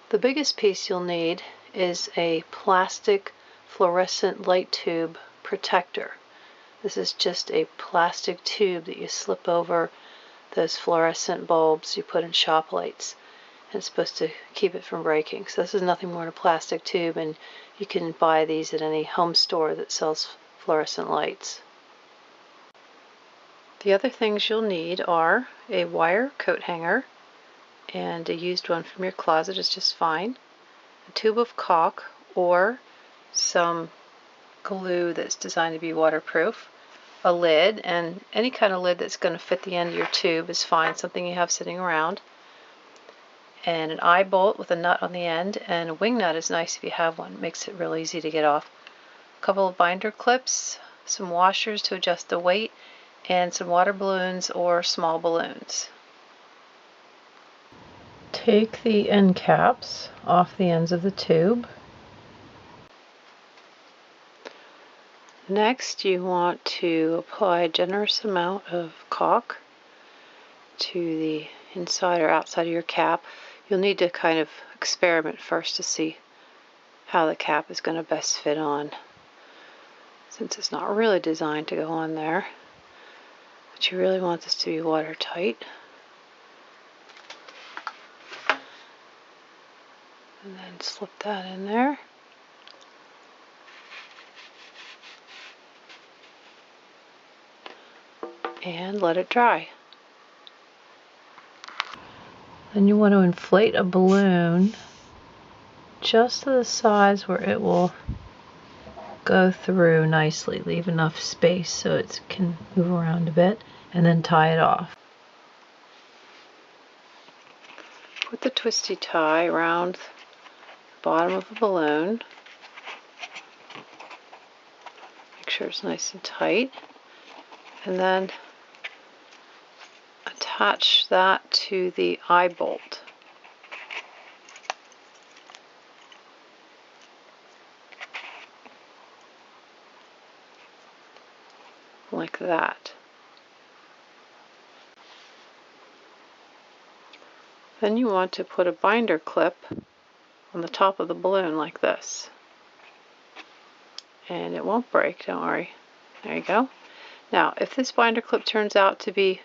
The biggest piece you'll need is a plastic fluorescent light tube protector. This is just a plastic tube that you slip over those fluorescent bulbs you put in shop lights. And it's supposed to keep it from breaking. So this is nothing more than a plastic tube, and you can buy these at any home store that sells fluorescent lights. The other things you'll need are a wire coat hanger, and a used one from your closet is just fine, a tube of caulk or some glue that's designed to be waterproof, a lid, and any kind of lid that's going to fit the end of your tube is fine, something you have sitting around, and an eye bolt with a nut on the end, and a wing nut is nice if you have one. It makes it real easy to get off. A couple of binder clips, some washers to adjust the weight, and some water balloons or small balloons. Take the end caps off the ends of the tube. Next, you want to apply a generous amount of caulk to the inside or outside of your cap. You'll need to kind of experiment first to see how the cap is going to best fit on, since it's not really designed to go on there. But you really want this to be watertight. And then slip that in there. And let it dry. Then you want to inflate a balloon just to the size where it will go through nicely. Leave enough space so it can move around a bit, and then tie it off. Put the twisty tie around the bottom of the balloon. Make sure it's nice and tight. And then attach that to the eye bolt. Like that. Then you want to put a binder clip on the top of the balloon like this. And it won't break, don't worry. There you go. Now, if this binder clip turns out to be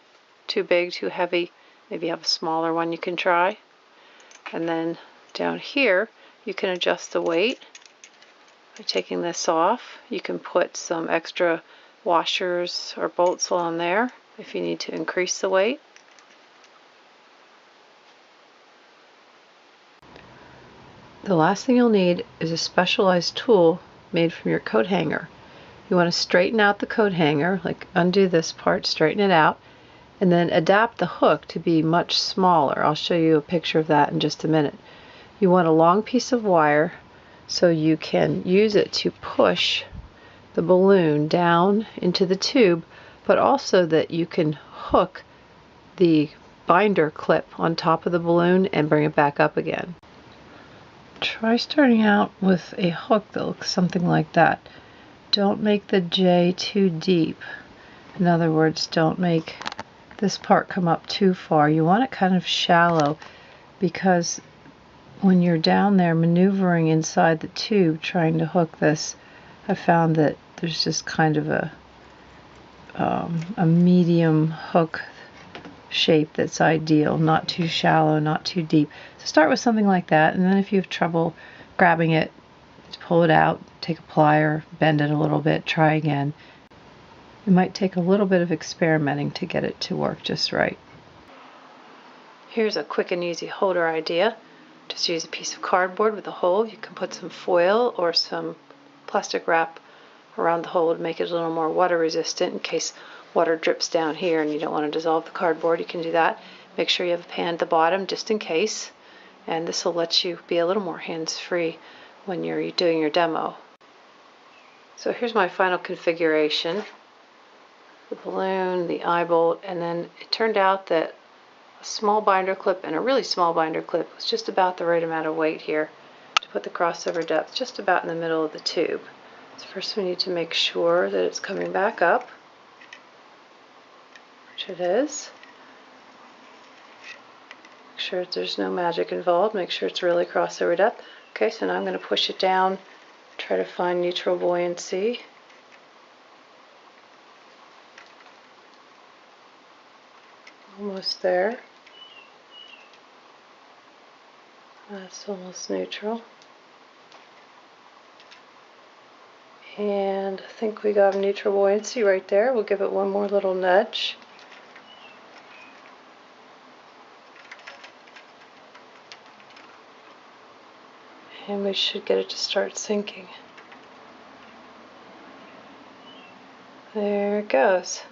too big, too heavy, maybe you have a smaller one you can try. And then down here, you can adjust the weight by taking this off. You can put some extra washers or bolts on there if you need to increase the weight. The last thing you'll need is a specialized tool made from your coat hanger. You want to straighten out the coat hanger, like undo this part, straighten it out, and then adapt the hook to be much smaller. I'll show you a picture of that in just a minute. You want a long piece of wire so you can use it to push the balloon down into the tube, but also that you can hook the binder clip on top of the balloon and bring it back up again. Try starting out with a hook that looks something like that. Don't make the J too deep. In other words, don't make this part come up too far. You want it kind of shallow, because when you're down there maneuvering inside the tube trying to hook this, I found that there's just kind of a medium hook shape that's ideal, not too shallow, not too deep. So start with something like that, and then if you have trouble grabbing it, pull it out, take a plier, bend it a little bit, try again. It might take a little bit of experimenting to get it to work just right. Here's a quick and easy holder idea. Just use a piece of cardboard with a hole. You can put some foil or some plastic wrap around the hole to make it a little more water resistant in case water drips down here and you don't want to dissolve the cardboard. You can do that. Make sure you have a pan at the bottom just in case, and this will let you be a little more hands-free when you're doing your demo. So here's my final configuration. The balloon, the eye bolt, and then it turned out that a small binder clip and a really small binder clip was just about the right amount of weight here to put the crossover depth just about in the middle of the tube. So first we need to make sure that it's coming back up, which it is. Make sure there's no magic involved. Make sure it's really crossover depth. Okay, so now I'm going to push it down, try to find neutral buoyancy. Almost there. That's almost neutral. And I think we got neutral buoyancy right there. We'll give it one more little nudge. And we should get it to start sinking. There it goes.